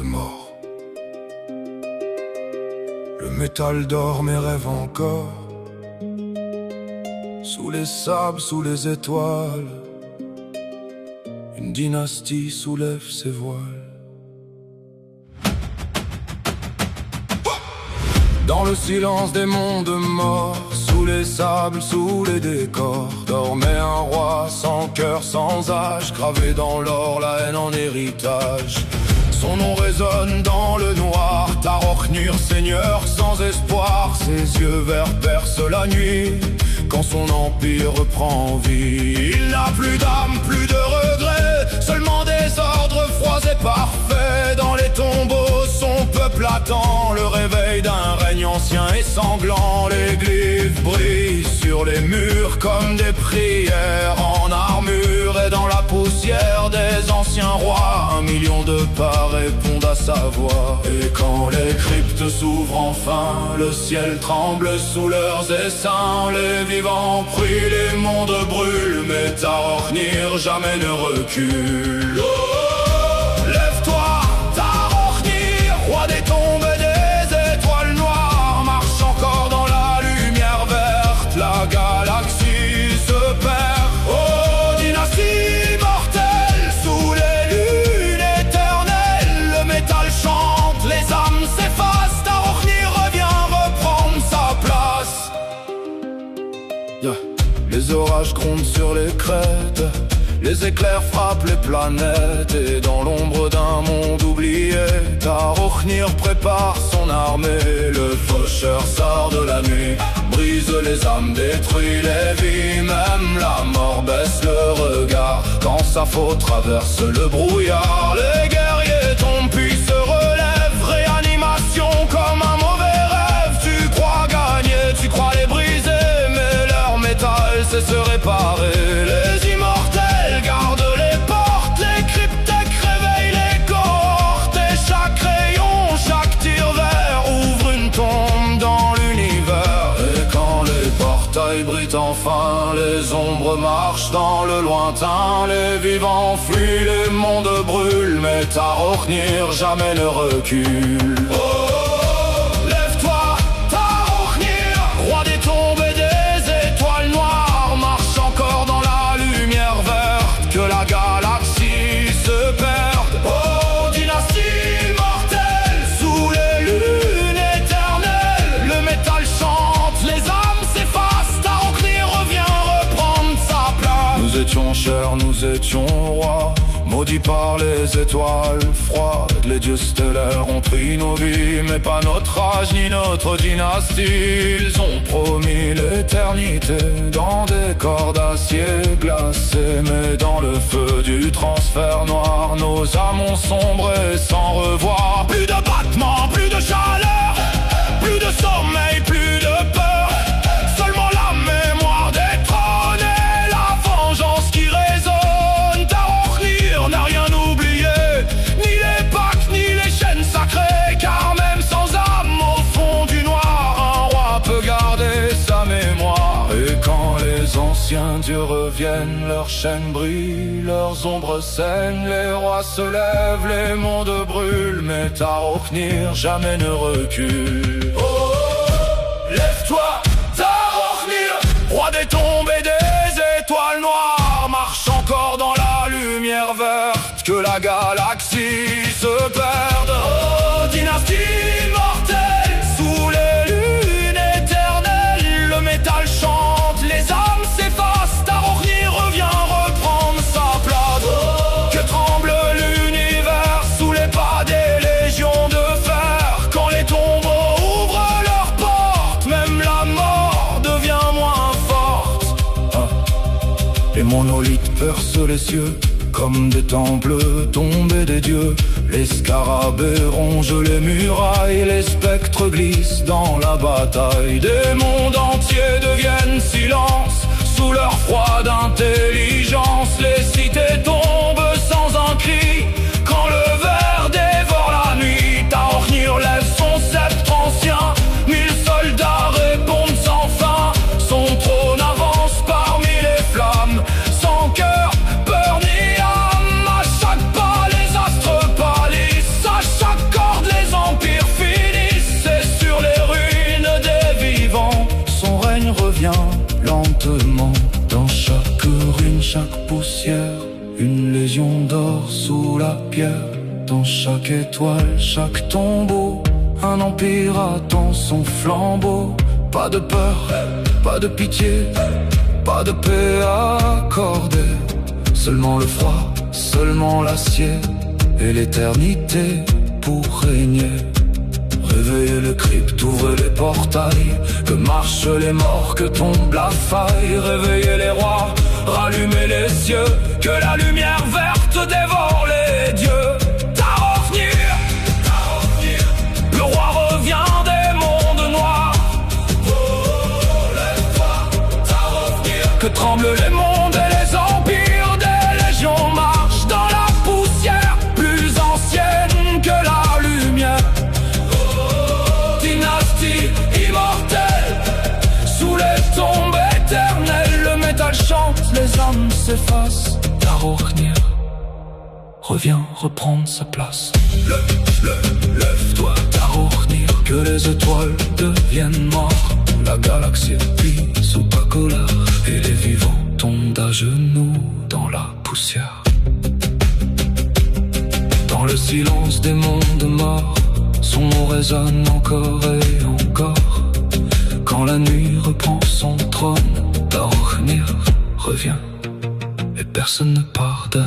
de mort. Le métal dort mais rêve encore. Sous les sables, sous les étoiles, une dynastie soulève ses voiles. Dans le silence des mondes morts, sous les sables, sous les décors, dormait un roi sans cœur, sans âge, gravé dans l'or, la haine en héritage. Son nom résonne dans le noir, Tarokhnir, seigneur sans espoir. Ses yeux verts percent la nuit, quand son empire reprend vie. Il n'a plus d'âme, plus de regrets, seulement des ordres froids et parfaits. Dans les tombeaux, son peuple attend le réveil d'un règne ancien et sanglant. Les glyphes brillent sur les murs comme des prières en armure. Et dans la poussière des anciens rois, 1 million de pas répondent à sa voix. Et quand les cryptes s'ouvrent enfin, le ciel tremble sous leurs essaims. Les vivants prient, les mondes brûlent, mais Tarokhnir jamais ne recule. Lève-toi, Tarokhnir, roi des tombes et des étoiles noires. Marche encore dans la lumière verte, la galaxie se perd. Oh, dynastie mortelle, sous les lunes éternelles, le métal chante, les âmes s'effacent. Tarokhnir revient reprendre sa place. Les orages grondent sur les crêtes, les éclairs frappent les planètes. Et dans l'ombre d'un monde oublié, Tarokhnir prépare son armée. Le faucheur sort de la nuit, brise les âmes, détruit les vies. Même la mort baisse le regard quand sa faute traverse le brouillard. Les guerriers tombent puis se relèvent, réanimation comme un mauvais rêve. Tu crois gagner, tu crois les briser, mais leur métal sait se réparer. Les immortels gardent les portes, les cryptèques réveillent les cohortes. Et chaque rayon, chaque tir vert ouvre une tombe dans l'univers. Et quand les portails brillent enfin, les ombres marchent dans le lointain. Les vivants fuient, les mondes brûlent, mais Tarokhnir jamais ne recule. Lève-toi, Tarokhnir, roi des tombes et des étoiles noires. Marche encore dans la lumière verte, que la galaxie se perde. Oh, dynastie mortelle, sous les lunes éternelles, le métal chante, les âmes s'effacent. Tarokhnir revient reprendre sa place. Nous étions chers, nous étions rois, maudits par les étoiles froides. Les dieux stellaires ont pris nos vies, mais pas notre âge ni notre dynastie. Ils ont promis l'éternité dans des corps d'acier glacé. Mais dans le feu du transfert noir, nos âmes ont sombré sans revoir. Plus de battements, plus de chaleur, plus de sommeil, plus de peur. Seulement la mémoire des trônes et la vengeance qui résonne. Tarokhnir n'a rien oublié, ni les pactes, ni les chaînes sacrées. Car même sans âme au fond du noir, un roi peut garder sa mémoire. Et quand les anciens dieux reviennent, leurs chaînes brillent, leurs ombres saignent. Les rois se lèvent, les mondes brûlent, mais Tarokhnir jamais ne recule. Oh, lève-toi, Tarokhnir, roi des tombes et des étoiles noires. Marche encore dans la lumière verte, que la galaxie se perde. Oh, dynastie mortelle, sous les lunes éternelles, le métal chante, les âmes s'effacent. Tarokhnir revient reprendre sa place. Oh, que tremble l'univers sous les pas des légions de fer. Quand les tombeaux ouvrent leurs portes, même la mort devient moins forte. Les monolithes percent les cieux comme des temples tombés des dieux. Les scarabées rongent les murailles, les spectres glissent dans la bataille. Des mondes entiers deviennent silence sous leur froide intelligence. Les cités tombent sans un cri quand le ver dévore la nuit. Tarokhnir lève son sceptre ancien, 1000 soldats répondent sans fin. Son trône avance parmi les flammes, sans cœur, peur ni âme. À chaque pas les astres pâlissent, à chaque Une légion d'or sous la pierre, dans chaque étoile, chaque tombeau. Un empire attend son flambeau. Pas de peur, pas de pitié, pas de paix accordée. Seulement le froid, seulement l'acier, et l'éternité pour régner. Réveillez le crypte, ouvrez les portails, que marchent les morts, que tombe la faille. Réveillez les rois, rallumez les cieux, que la lumière verte dévore les dieux. Tarognir, le roi revient des mondes noirs. Oh, lève-toi, Tarognir, que tremblent les mondes et les empires. Des légions marchent dans la poussière, plus ancienne que la lumière. Dynastie immortelle, sous les tombes éternelles. Le métal chante, les âmes s'effacent. Tarognir revient reprendre sa place. Lève-toi, Tarognir, que les étoiles deviennent morts. La galaxie plie sous ta colère, et les vivants tombent à genoux dans la poussière. Dans le silence des mondes morts, son nom résonne encore et encore. Quand la nuit reprend son trône, Tarognir revient et personne ne pardonne.